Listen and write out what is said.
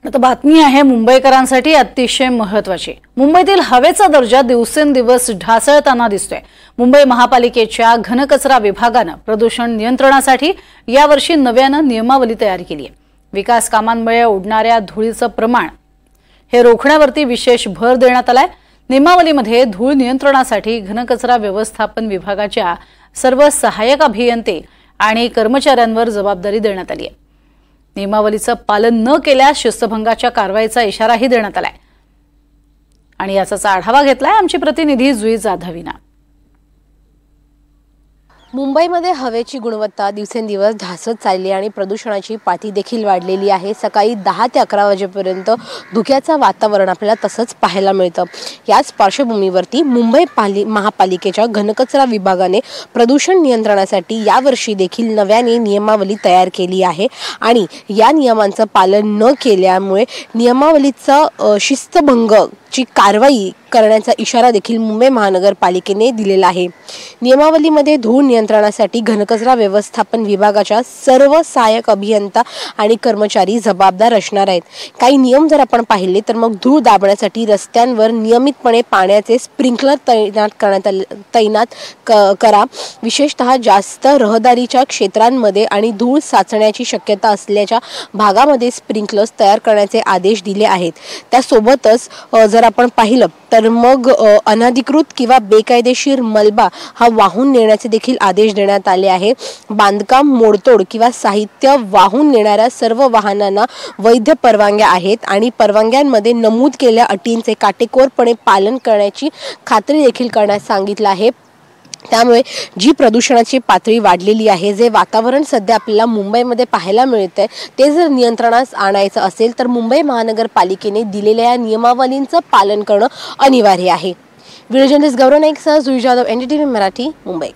आता बातमी आहे मुंबईकरांसाठी अतिशय महत्त्वाची। मुंबईतील हवेचा दर्जा दिवसेंदिवस ढासळताना दिसतोय। मुंबई महापालिकेच्या घनकचरा विभागाने प्रदूषण नियंत्रणासाठी यावर्षी नव्याने नियमावली तयार केली आहे। विकास कामांमुळे उडणाऱ्या धुळीचे प्रमाण हे रोखण्यावरती विशेष भर देण्यात आलाय। नियमावलीमध्ये धूळ नियंत्रणासाठी घनकचरा व्यवस्थापन विभागाच्या सर्व सहाय्यक अभियंते आणि कर्मचाऱ्यांवर जबाबदारी देण्यात आली आहे। नियमावलीचं पालन न केल्यास शिस्तभंगाच्या कारवाईचा इशाराही देण्यात आलाय आणि याचा आढावा घेतलाय आमची प्रतिनिधी जुई जाधवीने। मुंबईमध्ये हवेची गुणवत्ता दिवसेंदिवस ढासळत चालली आणि प्रदूषणाची पातळी देखील वाढलेली आहे। सकाळी 10 ते 11 वाजेपर्यंत धुक्याचं वातावरण आपल्याला तसंच पाहायला मिळतं। याच पार्श्वभूमीवरती मुंबई महापालिकेच्या घनकचरा विभागाने प्रदूषण नियंत्रणासाठी यावर्षी देखील नव्याने नियमावली तयार केली आहे आणि या नियमांचं पालन न केल्यामुळे नियमावलीचा शिस्तभंगाची कारवाई करण्याचा इशारा देखील मुंबई महानगरपालिकेने दिलेला आहे। नियमावलीमध्ये धूळ नियंत्रणासाठी घनकचरा व्यवस्थापन विभागाच्या सर्व सहाय्यक अभियंता आणि कर्मचारी जबाबदार असणार आहेत। काही नियम जर आपण पाहिले तर मग धूळ दाबण्यासाठी रस्त्यांवर नियमितपणे पाण्याचे स्प्रिंकलर तैनात करा। विशेषतः जास्त रहदारीच्या क्षेत्रांमध्ये आणि धूळ साचण्याची शक्यता असलेल्या भागामध्ये स्प्रिंकलर्स तयार करण्याचे आदेश दिले आहेत। त्यासोबतच जर आपण पाहिलं तर मग अनधिकृत किंवा बेकायदेशीर मलबा हा वाहून नेण्याचे देखील आदेश देण्यात आले आहे। बांधकाम मोडतोड किंवा साहित्य वाहून नेणाऱ्या सर्व वाहनांना वैध परवानग्या आहेत आणि परवानग्यांमध्ये नमूद केलेल्या अटींचे काटेकोरपणे पालन करण्याची खात्री देखील करण्यास सांगितलं आहे। त्यामुळे जी प्रदूषणाची पातळी वाढलेली आहे, जे वातावरण सध्या आपल्याला मुंबईमध्ये पाहायला मिळतंय, ते जर नियंत्रणास आणायचं असेल तर मुंबई महानगरपालिकेने दिलेल्या या नियमावलींचं पालन करणं अनिवार्य आहे। व्हिडिओ जर्नलिस्ट गौरव नाईकसह जुई जाधव, NDTV मराठी, मुंबई।